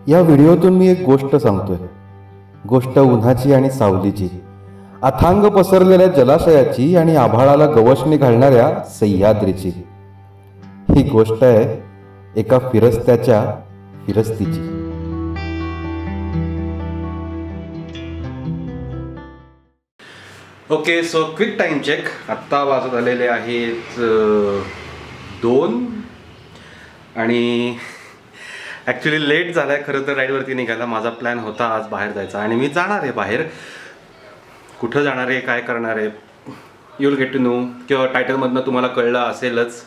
या व्हिडिओतून मी एक गोष्ट सांगतोय, गोष्ट उन्हाची आणि सावलीची, अथांग पसरलेल्या जलाशयाची आणि आभाळाला गवसणी घालणाऱ्या सह्याद्रीची। ही गोष्ट आहे एका फिरस्त्याच्या फिरस्तीची। Okay, so quick time check. आत्ता वाजत आलेले आहेत 2 आणि ॲक्च्युली लेट झाला आहे खरं तर राईडवरती निघायला। माझा प्लॅन होता आज बाहेर जायचा आणि मी जाणार आहे बाहेर। कुठं जाणार आहे, काय करणार आहे, you will get to know, किंवा टायटलमधनं तुम्हाला कळलं असेलच।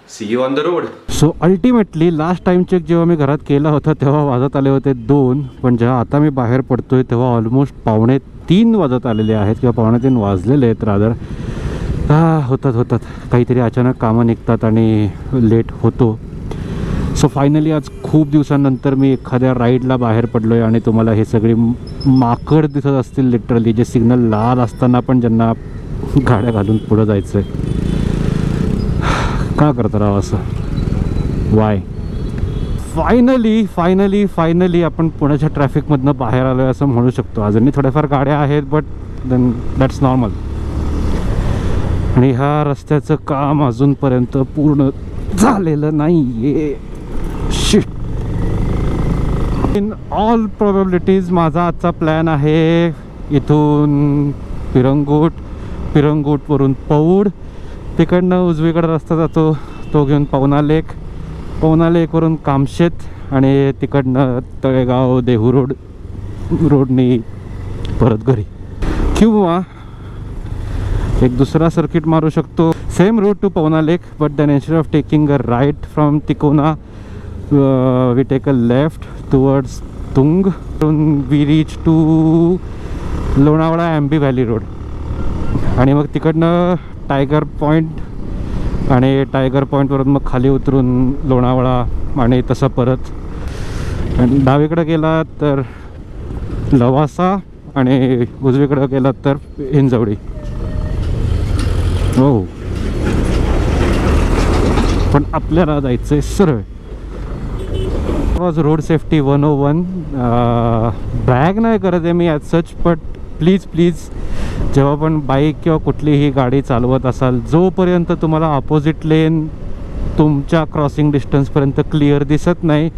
See you on the road. So ultimately last time check जेव्हा मी घरात केला होता तेव्हा वाजत आले होते 2, पण जेव्हा आता मी बाहेर पडतोय तेव्हा ऑलमोस्ट 2:45 वाजत आलेले आहेत, किंवा 2:45 वाजलेले आहेत रादर। होतात काहीतरी अचानक कामं निघतात आणि लेट होतो। सो फायनली आज खूप दिवसांनंतर मी एखाद्या राईडला बाहेर पडलो आहे आणि तुम्हाला हे सगळे माकड दिसत असतील लिटरली, जे सिग्नल लाल असताना पण ज्यांना गाड्या घालून पुढं जायचं आहे। का करता राव असं, वाय? फायनली आपण पुण्याच्या ट्रॅफिकमधनं बाहेर आलो आहे असं म्हणू शकतो। अजूनही थोड्याफार गाड्या आहेत, बट देन दॅट्स नॉर्मल। आणि ह्या रस्त्याचं काम अजूनपर्यंत पूर्ण झालेलं नाही आहे। शिट। इन ऑल प्रोबॅबिलिटीज माझा आजचा प्लॅन आहे इथून पिरंगूटवरून पौड, तिकडनं उजवीकडे रस्ता जातो तो घेऊन पवना लेकवरून कामशेत आणि तिकडनं तळेगाव देहू रोडनी परत घरी, किंवा एक दुसरा सर्किट मारू शकतो, same road to Pavna lake, but then instead of taking a right from Tikona we take a left towards Tung, we reach to Lonavala Aamby valley road, आणि मग तिकडनं टायगर पॉईंट, आणि टायगर पॉईंटवरून मग खाली उतरून लोणावळा आणि तसं परत। आणि डावीकडे गेला तर लवासा आणि उजवीकडे गेला तर हिंजवडी। हो, पण आपल्याला जायचं आहे सरळ। Was road safety 101। ब्रॅग नाही करत आहे मी ॲज सच, बट प्लीज जेव्हा पण बाईक किंवा कुठलीही गाडी चालवत असाल, जोपर्यंत तुम्हाला ऑपोजिट लेन तुमच्या क्रॉसिंग डिस्टन्सपर्यंत क्लिअर दिसत नाही,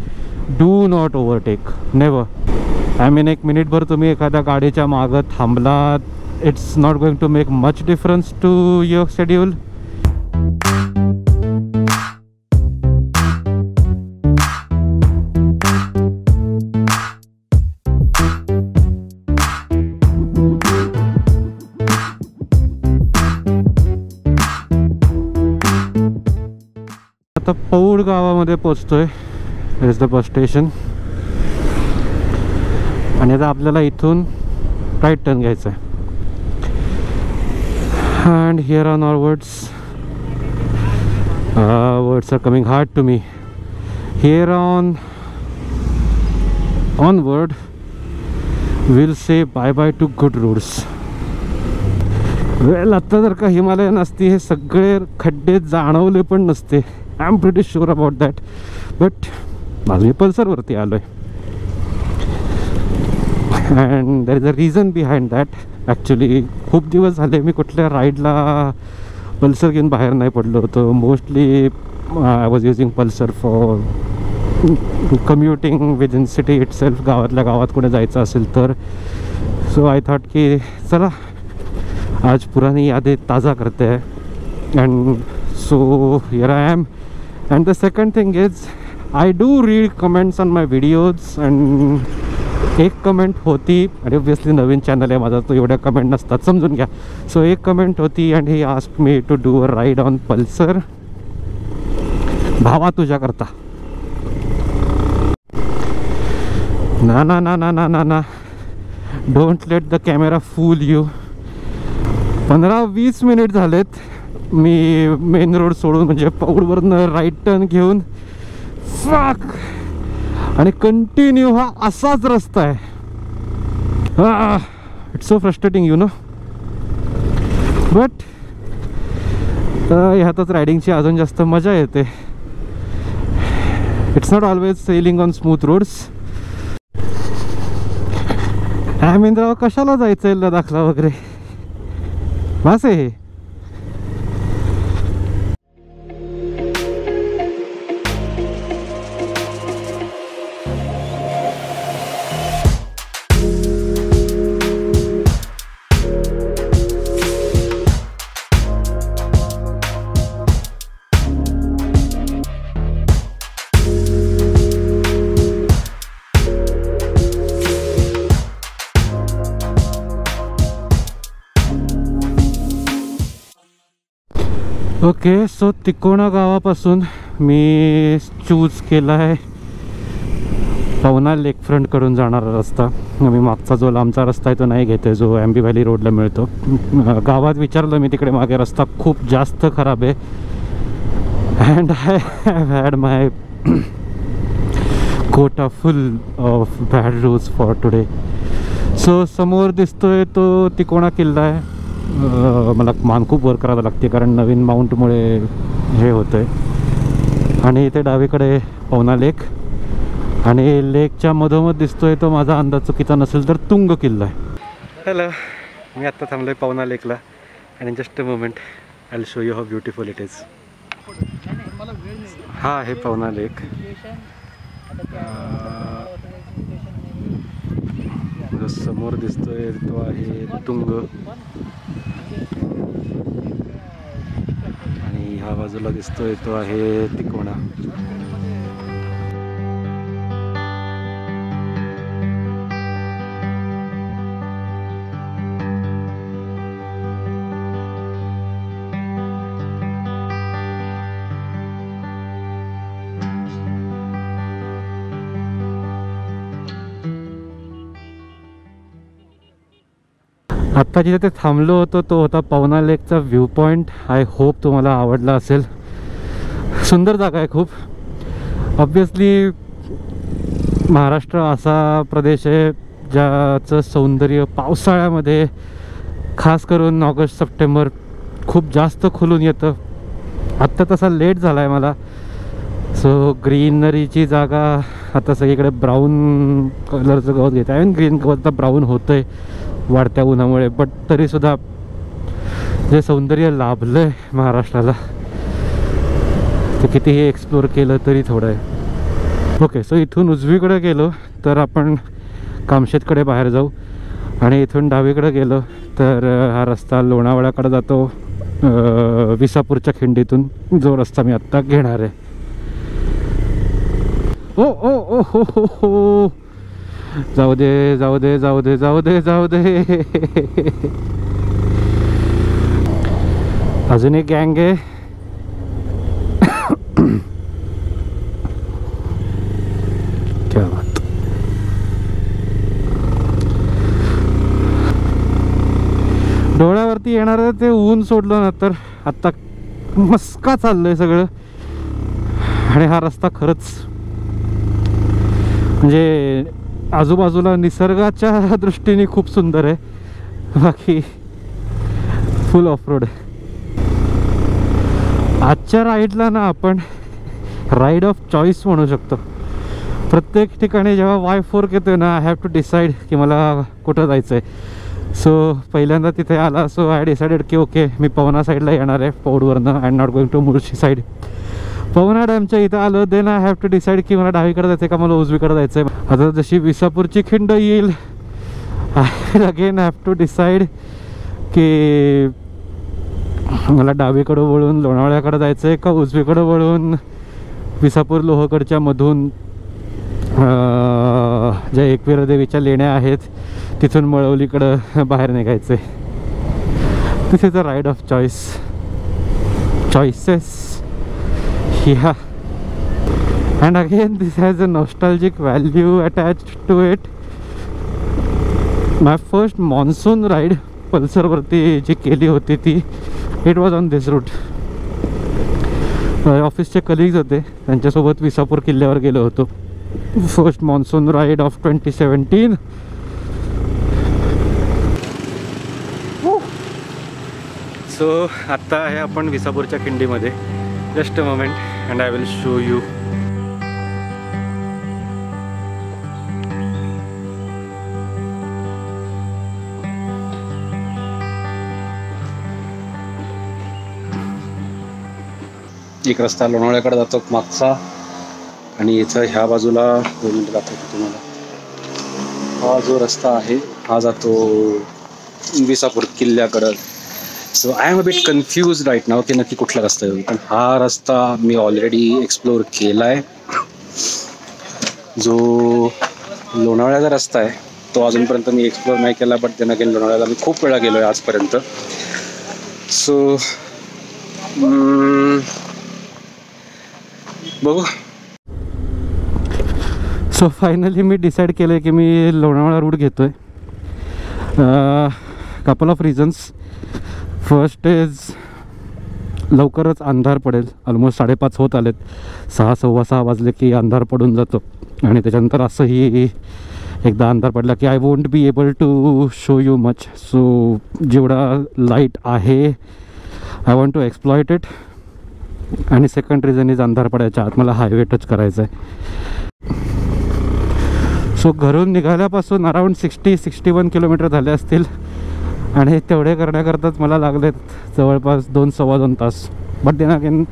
do not overtake, never. I mean, 1 मिनिटभर तुम्ही एखाद्या गाडीच्या मागं थांबलात, it's not going to make much difference to your schedule. आता पौड गावामध्ये पोहोचतोय, इज द बस स्टेशन, आणि आता आपल्याला इथून राईट टर्न घ्यायचा आहे। And here on onwards, words are coming hard to me. Here onward, we'll say bye to good roads. Well, आता जर का हिमालयन असती हे सगळे खड्डे जाणवले पण नसते, I am pretty sure about that, but आज मी पल्सरवरती आलोय, and there is a reason behind that. Actually खूप दिवस झाले मी कुठल्या राईडला पल्सर घेऊन बाहेर नाही पडलो होतो। Mostly I was using Pulsar for commuting within city itself, गावातल्या गावात कुठे जायचं असेल तर। सो आय थॉट की चला आज पुरानी यादें ताज़ा करते हैं, and so here I am. And the second thing is I do read comments on my videos, and एक कमेंट होती, आणि ऑब्वियसली नवीन चॅनल आहे माझा तो एवढ्या कमेंट नसतात, समजून घ्या। सो एक कमेंट होती and he asked me to do a ride on Pulsar, भावा तुझ्या करता। ना ना ना ना ना ना ना, don't let the camera full you. 15-20 minute झालेत मी मेन रोड सोडून, म्हणजे पौडवरनं राईट टर्न घेऊन, फक, आणि कंटिन्यू हा असाच रस्ता आहे। It's so frustrating you know, but ह्यातच रायडिंगची अजून जास्त मजा येते। It's not always sailing on smooth roads, आमिनराव कशाला जायचंय लडाखला वगैरे, बस आहे हे. ओके, सो तिकोणा गावापासून मी चूज केला आहे पवना लेक फ्रंटकडून जाणारा रस्ता. मी मागचा जो लांबचा रस्ता आहे तो नाही घेते, जो एम्बी व्हॅली रोडला मिळतो. गावात विचारलं मी तिकडे, मागे रस्ता खूप जास्त खराब आहे. And I have had my quota full of bad roads for today. So समोर दिसतोय तो तिकोणा किल्ला आहे. मला मान खूप वर करावं लागते कारण नवीन माउंटमुळे हे होतं आहे. आणि इथे डावीकडे पवना लेक, आणि लेकच्या मधोमध दिसतोय तो माझा अंदाज चुकीचा नसेल तर तुंग किल्ला आहे. हॅलो, मी आत्ता थांबलो आहे पवना लेकला, आणि just a moment I will show you how beautiful it is. हा आहे पवना लेक. जो समोर दिसतोय तो आहे तुंग, आणि ह्या बाजूला दिसतोय तो आहे तिकोणा. आत्ता जिथे ते थांबलो होतो तो होता पवना लेकचा व्ह्यू पॉईंट. आय होप तुम्हाला आवडला असेल. सुंदर जागा आहे खूप. ऑब्वियसली महाराष्ट्र असा प्रदेश आहे ज्याचं सौंदर्य पावसाळ्यामध्ये, खास करून ऑगस्ट सप्टेंबर, खूप जास्त खुलून येतं. आत्ता तसा लेट झाला आहे मला. सो ग्रीनरीची जागा आता सगळीकडे ब्राऊन कलरचं गवत घेत आहे. ग्रीन गवत आता ब्राऊन होतं आहे वाढत्या उन्हामुळे, बट तरीसुद्धा जे सौंदर्य लाभलं आहे महाराष्ट्राला ते कितीही एक्सप्लोअर केलं तरी थोडं आहे. ओके, सो इथून उजवीकडे गेलो तर आपण कामशेतकडे बाहेर जाऊ, आणि इथून डावीकडे गेलो तर हा रस्ता लोणावळ्याकडे जातो विसापूरच्या खिंडीतून, जो रस्ता मी आत्ता घेणार आहे. ओ ओ ओ हो हो हो, जाऊ दे जाऊ दे जाऊ दे जाऊ दे जाऊ दे. अजून एक गँग आहे. क्या बात. डोळ्यावरती येणार ते ऊन सोडलं ना तर आत्ता मस्का चाललंय सगळं. आणि हा रस्ता खरंच म्हणजे आजूबाजूला निसर्गाच्या दृष्टीने खूप सुंदर आहे. बाकी फुल ऑफ रोड. आजच्या राईडला ना आपण राईड ऑफ चॉईस म्हणू शकतो. प्रत्येक ठिकाणी जेव्हा Y4 येतोय ना, आय हॅव टू डिसाईड की मला कुठं जायचं आहे. सो पहिल्यांदा तिथे आला, सो आय डिसाइडेड की ओके मी पवना साईडला येणार आहे पौडवरनं, I am not going to Mulshi side. Pavna डॅमच्या इथं आलं, then I have to decide की मला डावीकडे जायचं आहे का मला उजवीकडे जायचं आहे. आता जशी विसापूरची खिंड येईल, I again have to decide की मला डावीकडं वळून लोणावळ्याकडे जायचं आहे का उजवीकडं वळून विसापूर लोहगडच्या मधून ज्या एकवीर देवीच्या लेण्या आहेत तिथून मळवलीकडं बाहेर निघायचं आहे. This is a ride of choices. Yeah, and again this has a nostalgic value attached to it. My first monsoon ride Pulsar वरती जी केली होती ती it was on this route. ऑफिसचे कलिग्स होते, त्यांच्यासोबत विसापूर किल्ल्यावर गेलो होतो. First monsoon ride of 2017. So आत्ता आहे आपण विसापूरच्या खिंडीमध्ये. Just a moment and I will show you. एक रस्ता लोणावळ्याकडे जातो मागचा, आणि इथं ह्या बाजूला 2 मिनिटं दाखवतो तुम्हाला. हा जो रस्ता आहे हा जातो विसापूर किल्ल्याकडं. So I am a bit confuse right now की नक्की कुठला रस्ता आहे, पण हा रस्ता मी ऑलरेडी एक्सप्लोअर केला आहे. जो लोणावळ्याचा रस्ता आहे तो अजूनपर्यंत मी एक्सप्लोअर नाही केला, बट त्यांना गेलं लोणावळ्याला मी खूप वेळा गेलो आहे आजपर्यंत. सो बघू. सो फायनली मी डिसाईड केलं आहे की मी लोणावळा रूट घेतो आहे. Couple of reasons. First is लवकरच अंधार पडेल. ऑलमोस्ट 5:30 होत आलेत. 6, 6:15 वाजले की अंधार पडून जातो, आणि त्याच्यानंतर असंही एकदा अंधार पडला की I won't be able to show you much. So जेवढा लाईट आहे I want to exploit it. आणि सेकंड रिझन इज अंधार पडायच्या आत मला हायवे टच करायचा आहे. सो घरून निघाल्यापासून अराऊंड 60-61 किलोमीटर झाले असतील, आणि तेवढे करण्याकरताच मला लागलेत जवळपास 2-2.25 तास. बट देन अगेन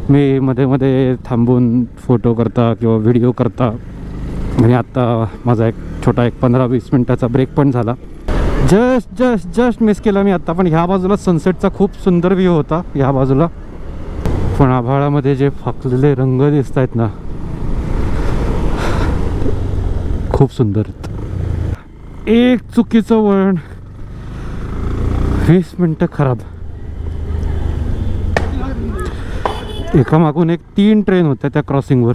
मी मध्ये मध्ये थांबून फोटो करता किंवा व्हिडिओ करता, आणि आत्ता माझा एक छोटा 15-20 मिनटाचा ब्रेक पण झाला. जस्ट मिस केला मी आत्ता. पण ह्या बाजूला सनसेटचा खूप सुंदर व्ह्यू होता ह्या बाजूला, पण आभाळामध्ये जे फाकलेले रंग दिसत आहेत ना, खूप सुंदर आहेत. एक चुकीचं वळण, 20 मिनटं खराब. एका मागून एक 3 ट्रेन होत्या त्या क्रॉसिंगवर.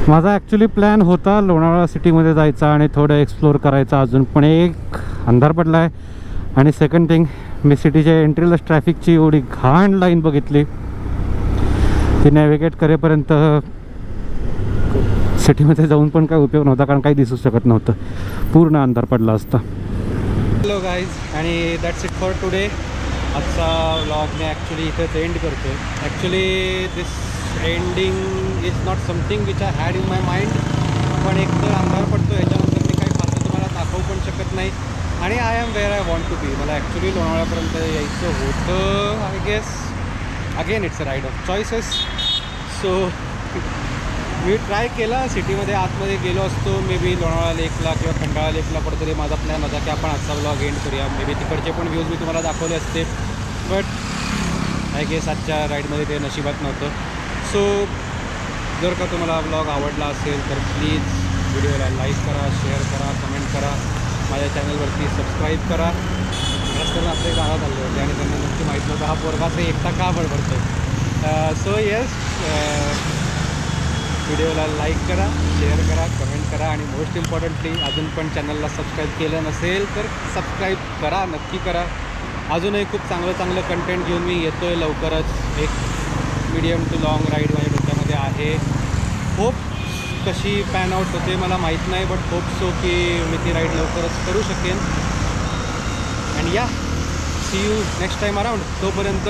माझा ॲक्च्युली प्लॅन होता लोणावळा सिटीमध्ये जायचा आणि थोडं एक्सप्लोअर करायचं अजून, पण एक अंधार पडला आहे, आणि सेकंड थिंग मी सिटीच्या एंट्रीला ट्रॅफिकची एवढी घाण लाईन बघितली, ती नॅव्हिगेट करेपर्यंत सिटीमध्ये जाऊन पण काही उपयोग नव्हता, कारण काही दिसू शकत नव्हतं. पूर्ण अंधार पडला असता. हॅलो गाईज, आणि दॅट्स इट फॉर टुडे. आजचा व्लॉग मी ॲक्च्युली इथंच एंड करतो आहे. Actually this ending is not something which I had in my mind, पण एक तर अंधार पडतो, ह्याच्यानंतर मी काही फालतू तुम्हाला दाखवू पण शकत नाही, आणि I am where I want to be. मला ॲक्च्युली लोणावळ्यापर्यंत यायचं होतं. I guess again it's a ride of choices. So मी ट्राय केला, सिटीमध्ये आतमध्ये गेलो असतो, मे बी लोणावळा लेकला किंवा खंडाळा लेकला कुठेतरी माझा प्लॅन होता की आपण आजचा व्लॉग एंड करूया. मे बी तिकडचे पण व्ह्यूज मी तुम्हाला दाखवले असते, बट आय गेस आजच्या राईडमध्ये ते नशिबात नव्हतं. सो जर का तुम्हाला व्लॉग आवडला असेल तर प्लीज व्हिडिओला लाईक करा, शेअर करा, कमेंट करा, माझ्या चॅनलवरती सबस्क्राईब करा. रस्त्यावर आपले गावात चालले होते आणि त्यांना नक्की माहीत नव्हतं हा पोरगाचा एकटा का बडबडतो. सो येस, व्हिडिओला लाईक करा, शेअर करा, कमेंट करा, आणि मोस्ट इम्पॉर्टंटली अजून पण चॅनलला सबस्क्राईब केलं नसेल तर सबस्क्राईब करा, नक्की करा. अजूनही खूप चांगलं कंटेंट घेऊन मी येतो आहे लवकरच. एक मीडियम टू लॉंग राईड माझ्या डोक्यामध्ये आहे. होप कशी पॅन आउट होते मला माहीत नाही, बट होप सो की मी ती राईड लवकरच करू शकेन. And yeah, see you next time around. तोपर्यंत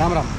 राम राम.